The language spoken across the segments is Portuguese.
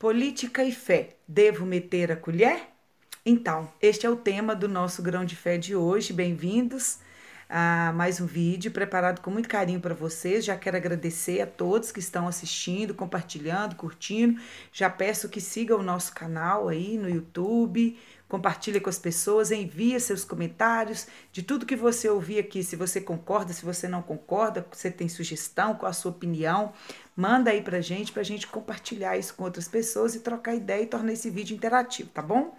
Política e fé. Devo meter a colher? Então, este é o tema do nosso Grão de Fé de hoje. Bem-vindos a mais um vídeo preparado com muito carinho para vocês. Já quero agradecer a todos que estão assistindo, compartilhando, curtindo. Já peço que sigam o nosso canal aí no YouTube, compartilhe com as pessoas, envie seus comentários de tudo que você ouvir aqui. Se você concorda, se você não concorda, se você tem sugestão, qual a sua opinião, manda aí pra gente compartilhar isso com outras pessoas e trocar ideia e tornar esse vídeo interativo, tá bom?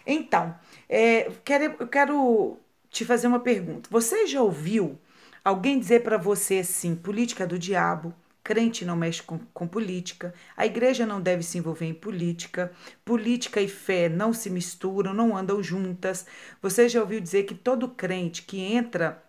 Então, eu quero te fazer uma pergunta. Você já ouviu alguém dizer para você assim: política é do diabo, crente não mexe com política, a igreja não deve se envolver em política, política e fé não se misturam, não andam juntas? Você já ouviu dizer que todo crente que entra,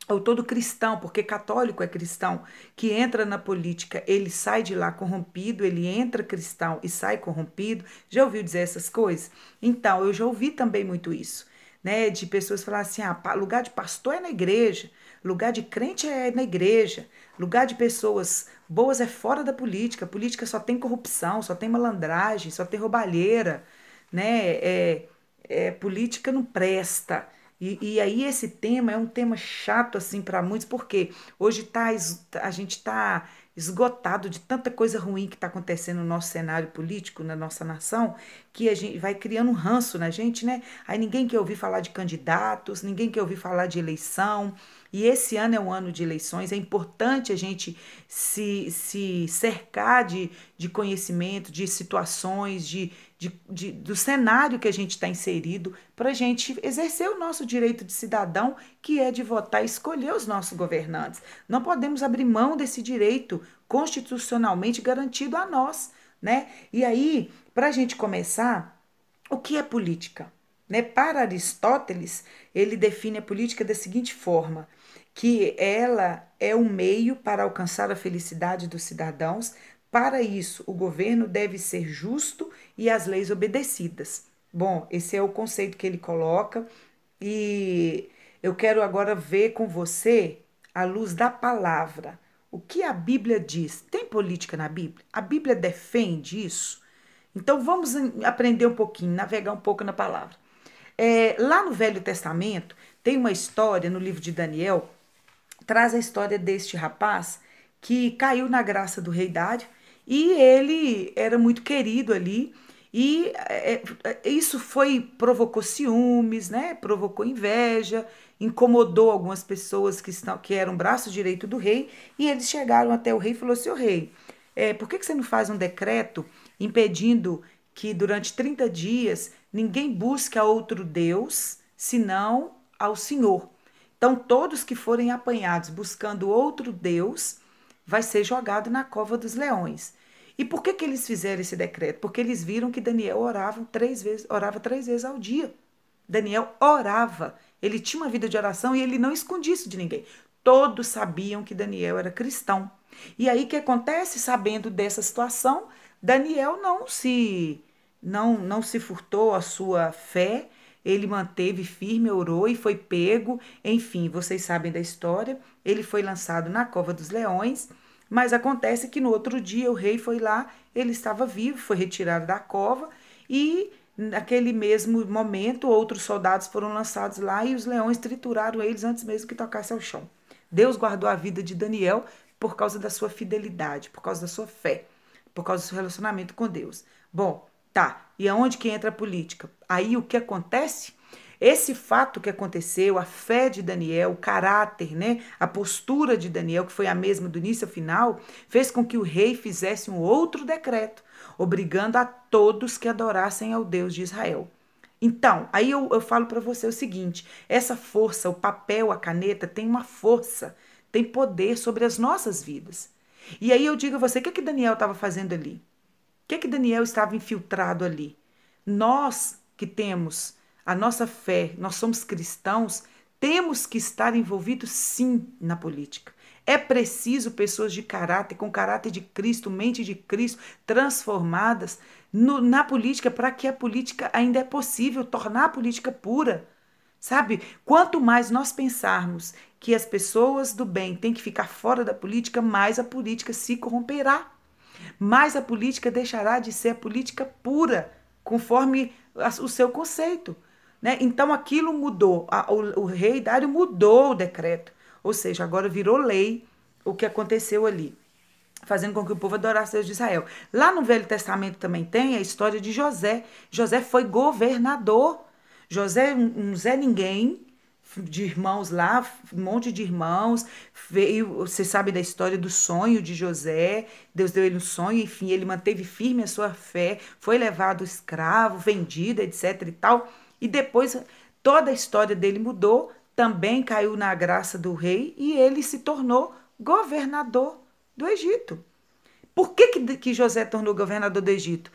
ou todo cristão, porque católico é cristão, que entra na política, ele sai de lá corrompido, ele entra cristão e sai corrompido? Já ouviu dizer essas coisas? Então, eu já ouvi também muito isso, né? De pessoas falar assim: ah, lugar de pastor é na igreja, lugar de crente é na igreja, lugar de pessoas boas é fora da política, política só tem corrupção, só tem malandragem, só tem roubalheira, né? Política não presta. E aí esse tema é um tema chato assim para muitos, porque hoje a gente está esgotado de tanta coisa ruim que está acontecendo no nosso cenário político, na nossa nação, que a gente vai criando um ranço na gente, né? Aí ninguém quer ouvir falar de candidatos, ninguém quer ouvir falar de eleição. E esse ano é um ano de eleições, é importante a gente se cercar de conhecimento, de situações, do cenário que a gente está inserido, para a gente exercer o nosso direito de cidadão, que é de votar e escolher os nossos governantes. Não podemos abrir mão desse direito constitucionalmente garantido a nós, né? E aí, para a gente começar, o que é política? Né? Para Aristóteles, ele define a política da seguinte forma: que ela é um meio para alcançar a felicidade dos cidadãos. Para isso, o governo deve ser justo e as leis obedecidas. Bom, esse é o conceito que ele coloca, e eu quero agora ver com você, à luz da palavra, o que a Bíblia diz. Tem política na Bíblia? A Bíblia defende isso? Então vamos aprender um pouquinho, navegar um pouco na palavra. Lá no Velho Testamento, tem uma história no livro de Daniel, traz a história deste rapaz que caiu na graça do rei Dário, e ele era muito querido ali, e isso provocou ciúmes, né? Provocou inveja, incomodou algumas pessoas que eram braço direito do rei, e eles chegaram até o rei e falou assim: "Ô rei, por que você não faz um decreto impedindo que durante 30 dias ninguém busque a outro Deus senão ao Senhor? Então, todos que forem apanhados buscando outro Deus vai ser jogado na cova dos leões." E por que eles fizeram esse decreto? Porque eles viram que Daniel orava 3 vezes ao dia. Daniel orava. Ele tinha uma vida de oração e ele não escondia isso de ninguém. Todos sabiam que Daniel era cristão. E aí o que acontece? Sabendo dessa situação, Daniel não se furtou a sua fé, ele manteve firme, orou e foi pego. Enfim, vocês sabem da história. Ele foi lançado na cova dos leões, mas acontece que no outro dia o rei foi lá, ele estava vivo, foi retirado da cova, e naquele mesmo momento outros soldados foram lançados lá e os leões trituraram eles antes mesmo que tocasse ao chão. Deus guardou a vida de Daniel por causa da sua fidelidade, por causa da sua fé, por causa do seu relacionamento com Deus. Bom, tá. E aonde que entra a política? Aí o que acontece? Esse fato que aconteceu, a fé de Daniel, o caráter, né, a postura de Daniel, que foi a mesma do início ao final, fez com que o rei fizesse um outro decreto, obrigando a todos que adorassem ao Deus de Israel. Então, aí eu falo para você o seguinte: essa força, o papel, a caneta, tem uma força, tem poder sobre as nossas vidas. E aí eu digo a você: o que Daniel estava fazendo ali? O que Daniel estava infiltrado ali? Nós que temos a nossa fé, nós somos cristãos, temos que estar envolvidos sim na política. É preciso pessoas de caráter, com caráter de Cristo, mente de Cristo, transformadas na política, para que a política ainda é possível tornar a política pura. Sabe? Quanto mais nós pensarmos que as pessoas do bem têm que ficar fora da política, mais a política se corromperá. mas a política deixará de ser a política pura, conforme o seu conceito. Né? Então aquilo mudou, o rei Dário mudou o decreto, ou seja, agora virou lei o que aconteceu ali, fazendo com que o povo adorasse Deus de Israel. Lá no Velho Testamento também tem a história de José. José foi governador. José, um Zé Ninguém, de irmãos lá, um monte de irmãos. Veio, você sabe da história do sonho de José. Deus deu ele um sonho, enfim, ele manteve firme a sua fé, foi levado escravo, vendido, etc e tal. E depois toda a história dele mudou, também caiu na graça do rei e ele se tornou governador do Egito. Por que José tornou governador do Egito?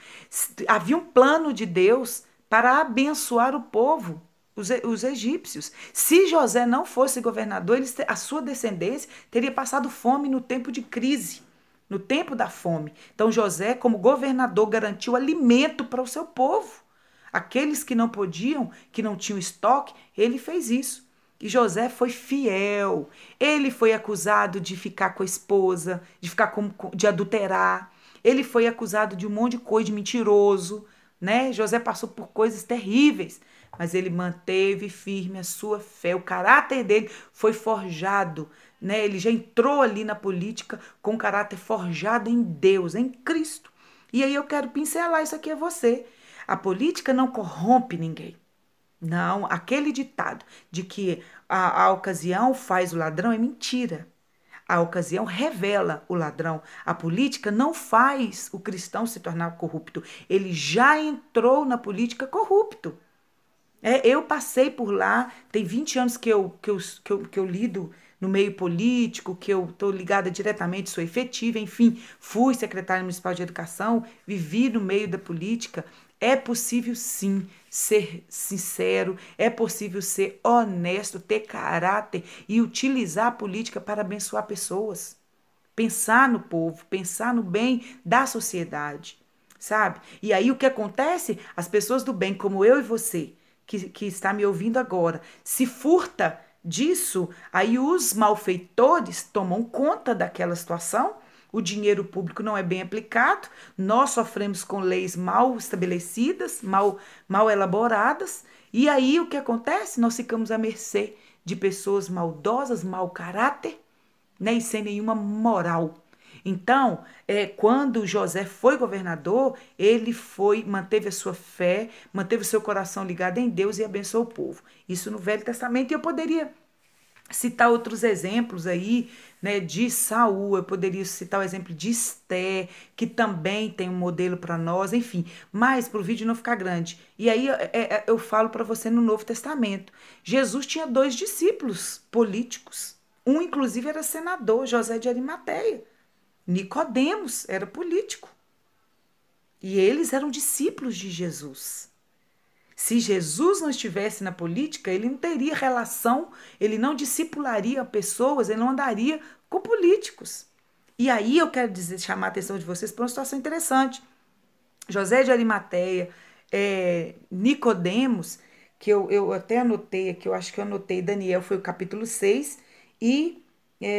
Havia um plano de Deus para abençoar o povo, os egípcios. Se José não fosse governador, a sua descendência teria passado fome no tempo de crise, no tempo da fome. Então José, como governador, garantiu alimento para o seu povo. Aqueles que não podiam, que não tinham estoque, ele fez isso. E José foi fiel. Ele foi acusado de ficar com a esposa, de adulterar. Ele foi acusado de um monte de coisa, de mentiroso, né? José passou por coisas terríveis, mas ele manteve firme a sua fé. O caráter dele foi forjado, né? Ele já entrou ali na política com caráter forjado em Deus, em Cristo. E aí eu quero pincelar isso aqui a você. A política não corrompe ninguém. Não, aquele ditado de que a ocasião faz o ladrão é mentira. A ocasião revela o ladrão. A política não faz o cristão se tornar corrupto. Ele já entrou na política corrupto. Eu passei por lá, tem 20 anos que eu lido no meio político, que eu estou ligada diretamente, sou efetiva, enfim, fui secretária municipal de educação, vivi no meio da política. É possível sim ser sincero, é possível ser honesto, ter caráter e utilizar a política para abençoar pessoas. Pensar no povo, pensar no bem da sociedade, sabe? E aí o que acontece? As pessoas do bem, como eu e você, que está me ouvindo agora, se furta disso, aí os malfeitores tomam conta daquela situação, o dinheiro público não é bem aplicado, nós sofremos com leis mal estabelecidas, mal elaboradas, e aí o que acontece? Nós ficamos à mercê de pessoas maldosas, mau caráter, né, e sem nenhuma moral. Então, quando José foi governador, ele manteve a sua fé, manteve o seu coração ligado em Deus e abençoou o povo. Isso no Velho Testamento. E eu poderia citar outros exemplos aí, né, de Saul, eu poderia citar o exemplo de Esté, que também tem um modelo para nós, enfim, mas para o vídeo não ficar grande. E aí eu falo para você no Novo Testamento. Jesus tinha 2 discípulos políticos. Um, inclusive, era senador, José de Arimateia. Nicodemos era político. E eles eram discípulos de Jesus. Se Jesus não estivesse na política, ele não teria relação, ele não discipularia pessoas, ele não andaria com políticos. E aí eu quero chamar a atenção de vocês para uma situação interessante. José de Arimateia, Nicodemos, que eu até anotei aqui, eu acho que eu anotei, Daniel foi o capítulo 6, e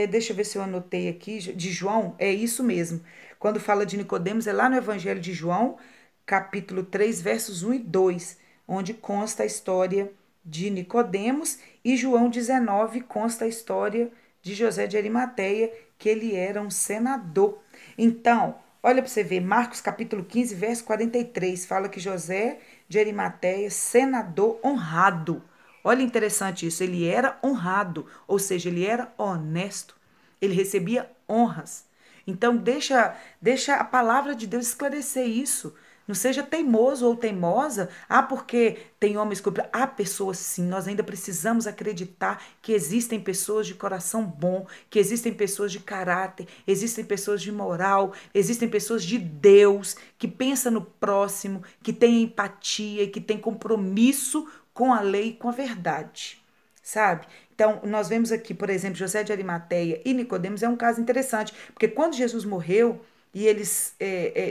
deixa eu ver se eu anotei aqui, de João, é isso mesmo. Quando fala de Nicodemos, é lá no Evangelho de João, capítulo 3, versos 1 e 2, onde consta a história de Nicodemos, e João 19 consta a história de José de Arimateia, que ele era um senador. Então, olha para você ver, Marcos capítulo 15, verso 43, fala que José de Arimateia, senador honrado. Olha interessante isso, ele era honrado, ou seja, ele era honesto, ele recebia honras. Então, deixa a palavra de Deus esclarecer isso. Não seja teimoso ou teimosa. Porque tem homens que... Há pessoas sim, nós ainda precisamos acreditar que existem pessoas de coração bom, que existem pessoas de caráter, existem pessoas de moral, existem pessoas de Deus, que pensam no próximo, que têm empatia e que têm compromisso com a lei e com a verdade. Sabe? Então, nós vemos aqui, por exemplo, José de Arimateia e Nicodemos é um caso interessante, porque quando Jesus morreu e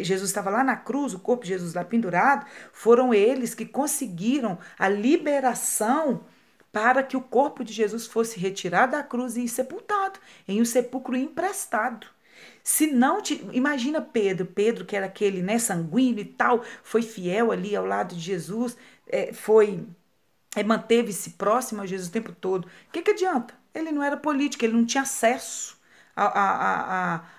Jesus estava lá na cruz, o corpo de Jesus lá pendurado, foram eles que conseguiram a liberação para que o corpo de Jesus fosse retirado da cruz e sepultado em um sepulcro emprestado. Se não te, imagina Pedro que era aquele, né, sanguíneo e tal, foi fiel ali ao lado de Jesus, manteve-se próximo a Jesus o tempo todo. O que adianta? Ele não era político, ele não tinha acesso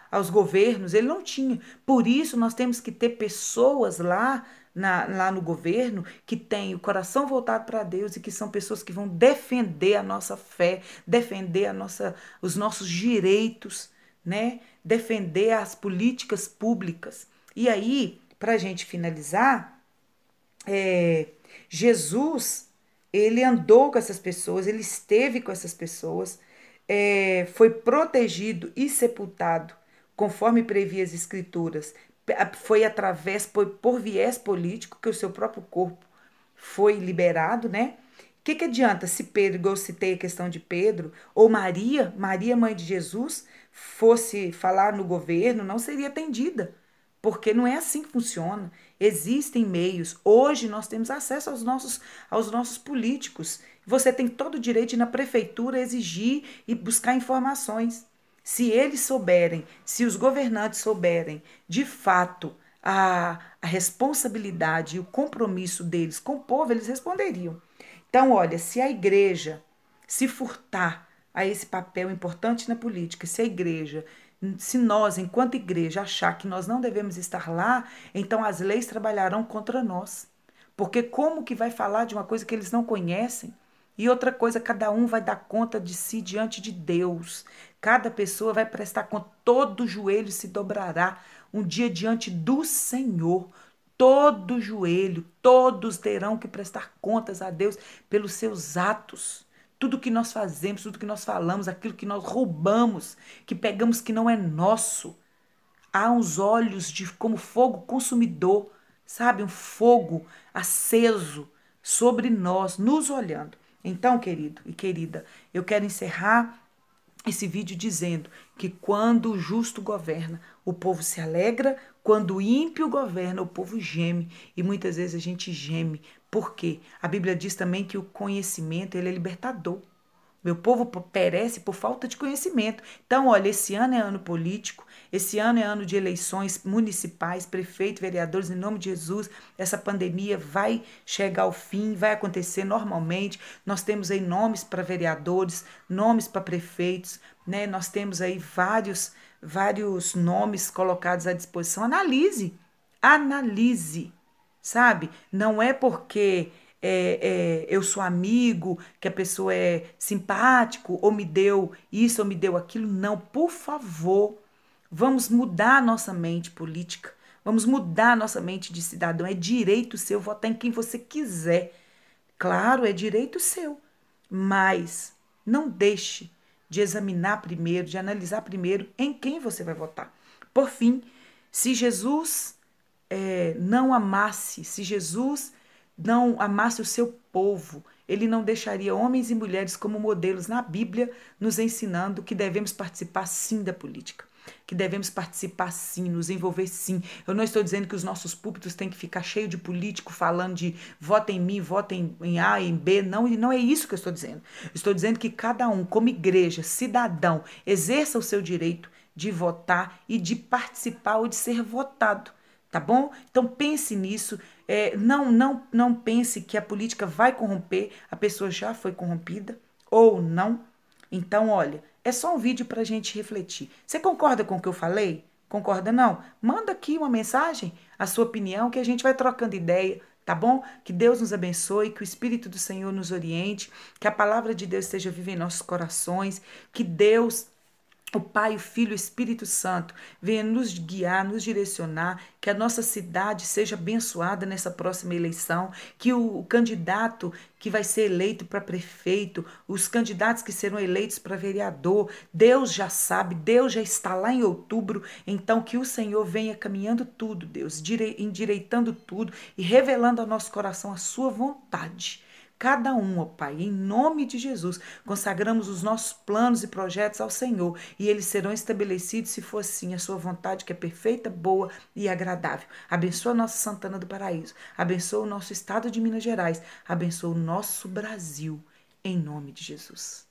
aos governos, ele não tinha. Por isso, nós temos que ter pessoas lá no governo que têm o coração voltado para Deus e que são pessoas que vão defender a nossa fé, defender os nossos direitos, né? Defender as políticas públicas. E aí, para a gente finalizar, Jesus, ele andou com essas pessoas, ele esteve com essas pessoas, foi protegido e sepultado, conforme previa as escrituras. Foi através, por viés político, que o seu próprio corpo foi liberado, né? O que adianta se Pedro, igual eu citei a questão de Pedro, ou Maria, mãe de Jesus, fosse falar no governo, não seria atendida, porque não é assim que funciona. Existem meios. Hoje nós temos acesso aos nossos políticos. Você tem todo o direito de ir na prefeitura exigir e buscar informações. Se eles souberem, se os governantes souberem, de fato, a responsabilidade e o compromisso deles com o povo, eles responderiam. Então, olha, se a igreja se furtar a esse papel importante na política, se nós, enquanto igreja, achar que nós não devemos estar lá, então as leis trabalharão contra nós. Porque como que vai falar de uma coisa que eles não conhecem? E outra coisa, cada um vai dar conta de si diante de Deus. Cada pessoa vai prestar conta, todo joelho se dobrará um dia diante do Senhor. Todo joelho, todos terão que prestar contas a Deus pelos seus atos. Tudo que nós fazemos, tudo que nós falamos, aquilo que nós roubamos, que pegamos que não é nosso. Há uns olhos de como fogo consumidor, sabe? Um fogo aceso sobre nós, nos olhando. Então, querido e querida, eu quero encerrar esse vídeo dizendo que quando o justo governa, o povo se alegra, quando o ímpio governa, o povo geme. E muitas vezes a gente geme. Por quê? A Bíblia diz também que o conhecimento ele é libertador. Meu povo perece por falta de conhecimento. Então, olha, esse ano é ano político, esse ano é ano de eleições municipais, prefeito, vereadores, em nome de Jesus. Essa pandemia vai chegar ao fim, vai acontecer normalmente. Nós temos aí nomes para vereadores, nomes para prefeitos, né? Nós temos aí vários nomes colocados à disposição. Analise, sabe? Não é porque eu sou amigo, que a pessoa é simpático, ou me deu isso, ou me deu aquilo. Não, por favor, vamos mudar a nossa mente política, vamos mudar a nossa mente de cidadão. É direito seu votar em quem você quiser. Claro, é direito seu, mas não deixe de examinar primeiro, de analisar primeiro em quem você vai votar. Por fim, se Jesus não amasse, se Jesus não amasse o seu povo, ele não deixaria homens e mulheres como modelos na Bíblia, nos ensinando que devemos participar sim da política, que devemos participar sim, nos envolver sim. Eu não estou dizendo que os nossos púlpitos têm que ficar cheio de político falando de vota em mim, vota em A, em B. Não, e não é isso que eu estou dizendo. Eu estou dizendo que cada um, como igreja, cidadão, exerça o seu direito de votar e de participar ou de ser votado. Tá bom? Então pense nisso. Não pense que a política vai corromper. A pessoa já foi corrompida ou não. Então, olha, é só um vídeo para a gente refletir. Você concorda com o que eu falei? Concorda não? Manda aqui uma mensagem, a sua opinião, que a gente vai trocando ideia, tá bom? Que Deus nos abençoe, que o Espírito do Senhor nos oriente, que a palavra de Deus esteja viva em nossos corações, que Deus, o Pai, o Filho e o Espírito Santo venha nos guiar, nos direcionar, que a nossa cidade seja abençoada nessa próxima eleição, que o candidato que vai ser eleito para prefeito, os candidatos que serão eleitos para vereador, Deus já sabe, Deus já está lá em outubro, então que o Senhor venha caminhando tudo, Deus, endireitando tudo e revelando ao nosso coração a sua vontade. Cada um, ó Pai, em nome de Jesus, consagramos os nossos planos e projetos ao Senhor e eles serão estabelecidos se for assim a sua vontade, que é perfeita, boa e agradável. Abençoa a nossa Santana do Paraíso, abençoa o nosso estado de Minas Gerais, abençoa o nosso Brasil, em nome de Jesus.